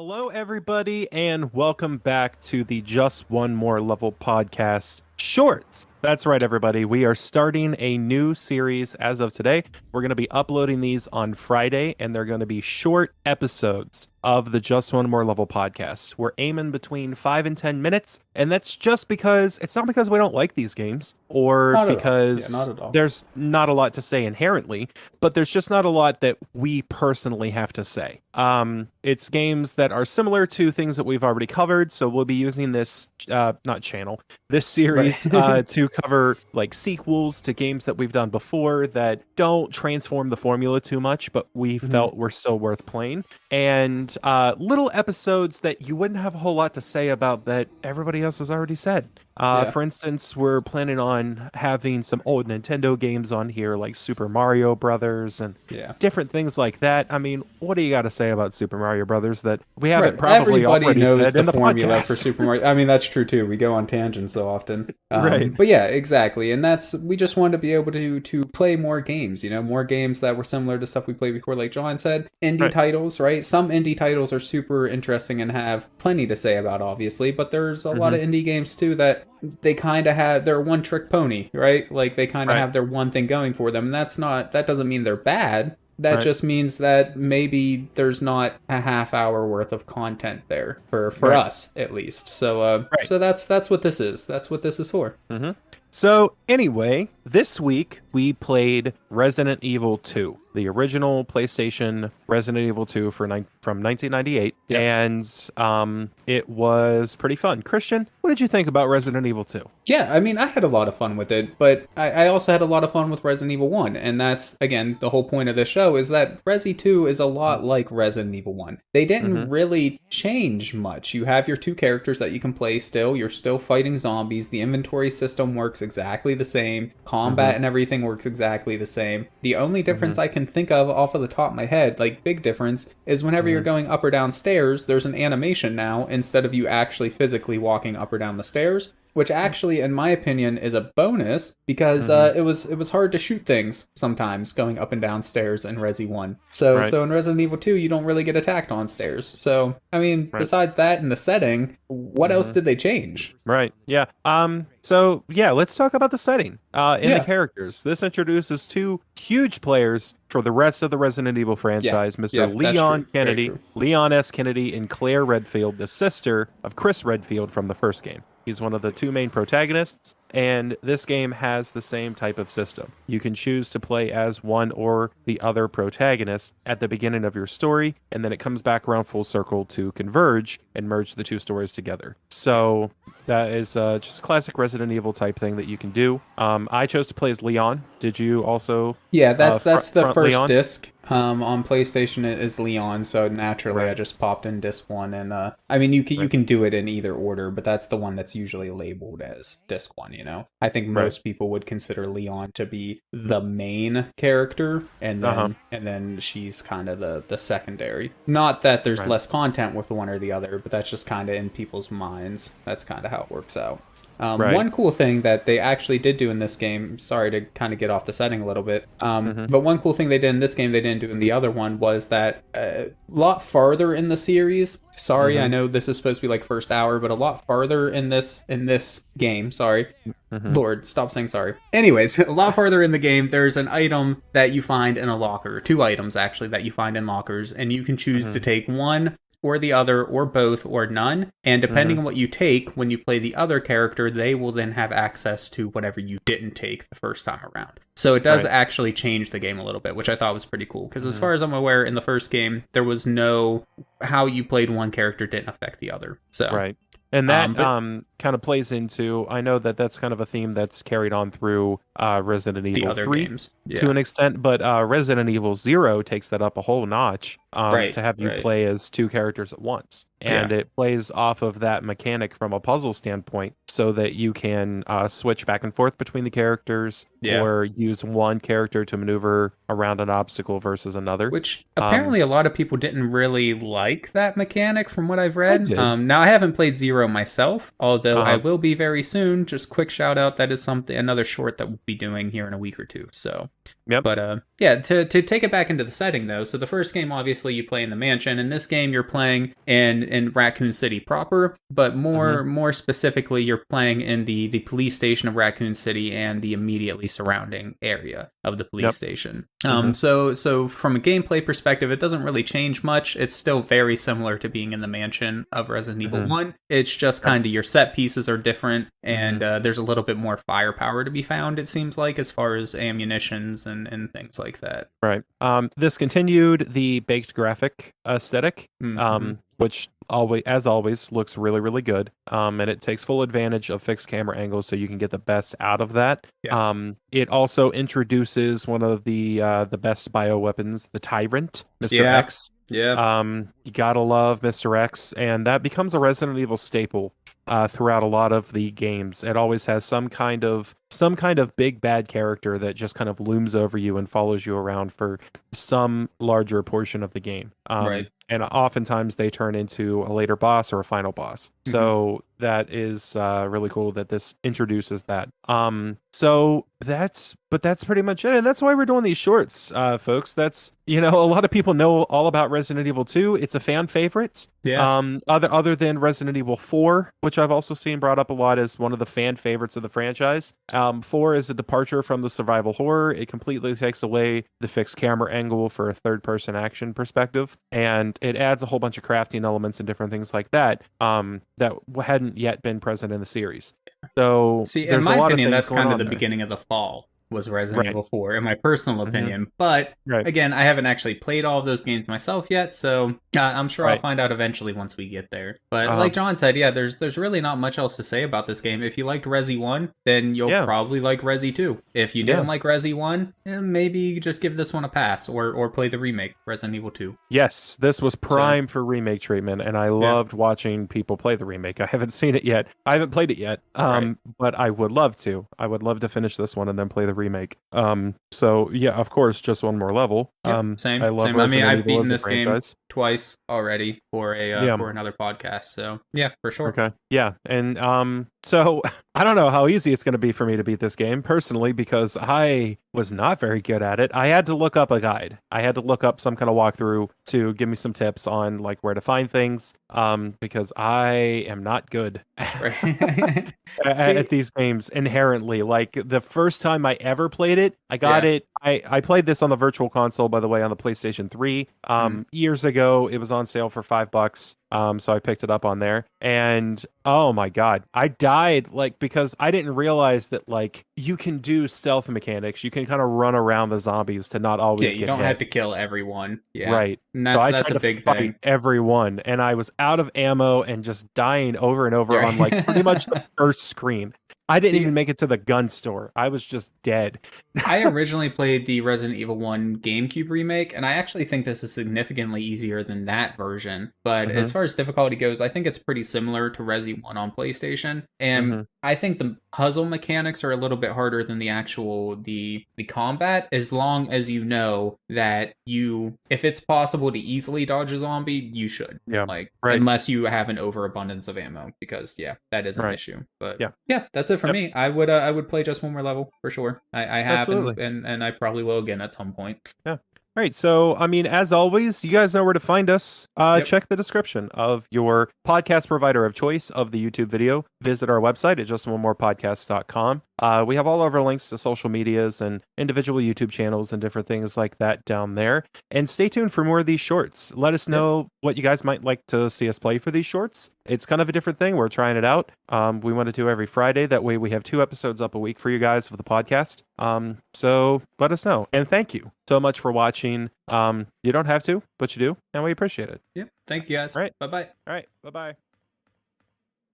Hello, everybody, and welcome back to the Just One More Level podcast shorts. That's right, everybody. We are starting a new series as of today. We're going to be uploading these on Friday, and they're going to be short episodes of the Just One More Level podcast. We're aiming between 5 and 10 minutes, and that's just because it's not because we don't like these games or Not at all. Yeah, because not at all. there's not a lot to say inherently, but there's just not a lot that we personally have to say. It's games that are similar to things that we've already covered, so we'll be using this this series Right. to cover like sequels to games that we've done before that don't transform the formula too much, but we Mhm. felt were still worth playing. And little episodes that you wouldn't have a whole lot to say about that everybody else has already said. Yeah. For instance, we're planning on having some old Nintendo games on here, like Super Mario Brothers and Yeah. different things like that. I mean, what do you got to say about Super Mario Brothers that we haven't Right. probably Everybody already knows said the in the formula for podcast? Super Mario. I mean, that's true too. We go on tangents so often. Right. But yeah, exactly. And we just wanted to be able to play more games, more games that were similar to stuff we played before, like John said, indie Right. titles, right? Some indie titles are super interesting and have plenty to say about, obviously, but there's a lot Hmm. of indie games too that they kind of have their one trick pony, right? Like they kind of Right. have their one thing going for them. And that doesn't mean they're bad. That Right. just means that maybe there's not a half hour worth of content there for Right. us at least. So Right. so that's what this is. That's what this is for. Hmm. So, anyway, this week we played Resident Evil 2, the original PlayStation Resident Evil 2 from 1998, Yep. and it was pretty fun. Christian, what did you think about Resident Evil 2? Yeah, I mean, I had a lot of fun with it, but I also had a lot of fun with Resident Evil 1. And that's, again, the whole point of this show is that Resi 2 is a lot like Resident Evil 1. They Mm-hmm. didn't really change much. You have your two characters that you can play still. You're still fighting zombies. The inventory system works exactly the same. Mm-hmm. Combat and everything works exactly the same. The only Mm-hmm. difference I can think of off of the top of my head, like big difference, is whenever you're Mm-hmm. going up or down stairs, there's an animation now instead of you actually physically walking up or down the stairs, which actually, in my opinion, is a bonus because Mm-hmm. it was hard to shoot things sometimes going up and down stairs in Resi 1. So Right. so in Resident Evil 2, you don't really get attacked on stairs. So I mean, Right. besides that and the setting, what else Mm-hmm. did they change? Right. Yeah. So yeah, let's talk about the setting. In the Yeah, characters. This introduces two huge players for the rest of the Resident Evil yeah, franchise, Mr. yeah. That's true. Leon Very Kennedy, true. Leon S. Kennedy, and Claire Redfield, the sister of Chris Redfield from the first game. He's one of the two main protagonists, and this game has the same type of system. You can choose to play as one or the other protagonist at the beginning of your story, and then it comes back around full circle to converge and merge the two stories together. So that is just classic Resident Evil type thing that you can do. I chose to play as Leon. Did you also Yeah, that's the front first Leon? disc. On PlayStation it is Leon, so naturally I Right. just popped in disc one, and I mean you Right. can do it in either order, but that's the one that's usually labeled as disc one. I think Right. most people would consider Leon to be the main character, and Uh-huh. then she's kind of the secondary. Not that there's Right. less content with one or the other, but that's just kind of in people's minds. That's kind of how it works out. Right. One cool thing that they actually did do in this game, sorry to kind of get off the setting a little bit, Mm-hmm. but one cool thing they did in this game they didn't do in the other one was that a lot farther in the series. Sorry, I Mm-hmm. know this is supposed to be like first hour, but a lot farther in this game. Sorry, Mm-hmm. Lord, stop saying sorry. Anyways, a lot farther in the game, there's an item that you find in a locker. Two items actually that you find in lockers, and you can choose to Mm-hmm. take one or the other, or both, or none. And depending Mm-hmm. on what you take, when you play the other character, they will then have access to whatever you didn't take the first time around. So it does Right. actually change the game a little bit, which I thought was pretty cool. Because as Mhm. far as I'm aware, in the first game, there was no how you played one character didn't affect the other. So Right. And that but kind of plays into, I know that that's kind of a theme that's carried on through Resident the Evil other 3 games, to yeah, an extent, but Resident Evil 0 takes that up a whole notch right, to have you right, play as two characters at once. And yeah, it plays off of that mechanic from a puzzle standpoint so that you can switch back and forth between the characters yeah. or use one character to maneuver around an obstacle versus another. Which Um, apparently a lot of people didn't really like that mechanic from what I've I read. did. Now I haven't played Zero myself, although I Uh-huh. will be very soon. Just quick shout out, that is another short that we'll be doing here in a week or two. So Yep. But yeah, to take it back into the setting though, so the first game obviously you play in the mansion. In this game you're playing in Raccoon City proper, but more specifically you're playing in the police station of Raccoon City and the immediately surrounding area of the police Yep. station. Mhm. So from a gameplay perspective, it doesn't really change much. It's still very similar to being in the mansion of Resident Evil Mhm. 1. It's just Yep. kind of your set pieces are different, and Mhm. there's a little bit more firepower to be found, it seems like, as far as ammunitions and things like that. Right. This continued the baked graphic aesthetic, Mm-hmm. which always, as always, looks really, really good. And it takes full advantage of fixed camera angles, so you can get the best out of that. Yeah. It also introduces one of the best bioweapons, the Tyrant, Mr. Yeah. X. Yeah. You gotta love Mr. X, and that becomes a Resident Evil staple throughout a lot of the games. It always has some kind of big bad character that just kind of looms over you and follows you around for some larger portion of the game. Right. And oftentimes they turn into a later boss or a final boss. Mm-hmm. So that is really cool that this introduces that. So that's pretty much it, and that's why we're doing these shorts, folks. That's a lot of people know all about Resident Evil 2. It's a fan favorite. Yeah. Other than Resident Evil 4, which I've also seen brought up a lot as one of the fan favorites of the franchise. 4 is a departure from the survival horror. It completely takes away the fixed camera angle for a third-person action perspective, and it adds a whole bunch of crafting elements and different things like that that hadn't yet been present in the series. So See, in there's a my lot of opinion, things that's going kind of on the there. beginning of the fall was Resident Right. Evil 4, in my personal Hmm. opinion. But Right. again, I haven't actually played all of those games myself yet, so I'm sure I'll Right. find out eventually once we get there. But Uh-huh. like John said, yeah, there's really not much else to say about this game. If you liked Resi 1, then you'll Yeah. probably like Resi 2. If you Yeah. didn't like Resi 1, maybe just give this one a pass or play the remake, Resident Evil 2. Yes, this was So, prime for remake treatment, and I yeah, loved watching people play the remake. I haven't seen it yet. I haven't played it yet. right. But I would love to. I would love to finish this one and then play the remake. So yeah, of course, just one more level. Yep, I same, love same. I mean, Resident I've Evil beaten as a this game franchise. twice already for a Yeah. for another podcast. So yeah, for sure. Okay. Yeah. And so I don't know how easy it's going to be for me to beat this game personally because I was not very good at it. I had to look up a guide. I had to look up some kind of walkthrough to give me some tips on like where to find things because I am not good Right. at See, these games inherently. Like the first time I ever played it, I got yeah. it. I played this on the virtual console, by the way, on the PlayStation 3 Mm. years ago. It was on sale for $5. So I picked it up on there, and oh my god, I died like because I didn't realize that like you can do stealth mechanics. You can kind of run around the zombies to not Yeah, always you get don't hit. have to kill everyone. Yeah, Right. and So I that's tried a to big fight thing. everyone, and I was out of ammo and just dying over and over You're on like pretty much the right. first screen. I didn't See, even make it to the gun store. I was just dead. I originally played the Resident Evil 1 GameCube remake, and I actually think this is significantly easier than that version. But as Hmm. far as difficulty goes, I think it's pretty similar to Resi 1 on PlayStation. And Hmm. I think the puzzle mechanics are a little bit harder than the actual the combat, as long as you know that if it's possible to easily dodge a zombie, you should. Yeah. Like Right. unless you have an overabundance of ammo, because yeah, that is an Right. issue. But Yeah. yeah, that's it for Yep. me. I would play just one more level for sure. I have Absolutely. and I probably will again at some point. Yeah. All right. So, I mean, as always, you guys know where to find us. Yep. Check the description of your podcast provider of choice of the YouTube video. Visit our website at justonemorepodcast.com. We have all of our links to social medias and individual YouTube channels and different things like that down there. And stay tuned for more of these shorts. Let us Yep. know what you guys might like to see us play for these shorts. It's kind of a different thing. We're trying it out. We want to do every Friday. That way we have 2 episodes up a week for you guys of the podcast. So let us know. And thank you so much for watching. You don't have to, but you do, and we appreciate it. Yep. Thank you guys. All right. Bye bye. All right. Bye-bye.